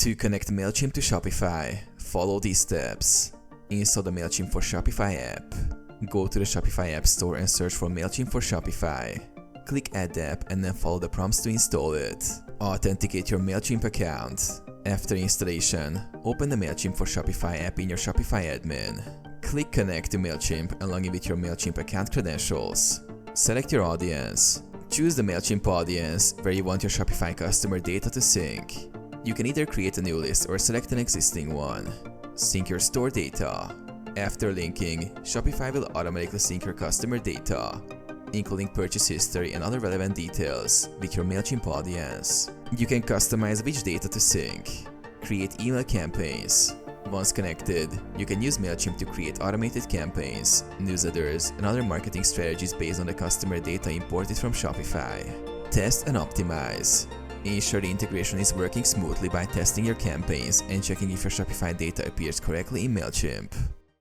To connect Mailchimp to Shopify, follow these steps. Install the Mailchimp for Shopify app. Go to the Shopify App Store and search for Mailchimp for Shopify. Click Add the app and then follow the prompts to install it. Authenticate your Mailchimp account. After installation, open the Mailchimp for Shopify app in your Shopify admin. Click Connect to Mailchimp and log in with your Mailchimp account credentials. Select your audience. Choose the Mailchimp audience where you want your Shopify customer data to sync. You can either create a new list or select an existing one. Sync your store data. After linking, Shopify will automatically sync your customer data, including purchase history and other relevant details, with your Mailchimp audience. You can customize which data to sync. Create email campaigns. Once connected, you can use Mailchimp to create automated campaigns, newsletters, and other marketing strategies based on the customer data imported from Shopify. Test and optimize. Ensure the integration is working smoothly by testing your campaigns and checking if your Shopify data appears correctly in Mailchimp.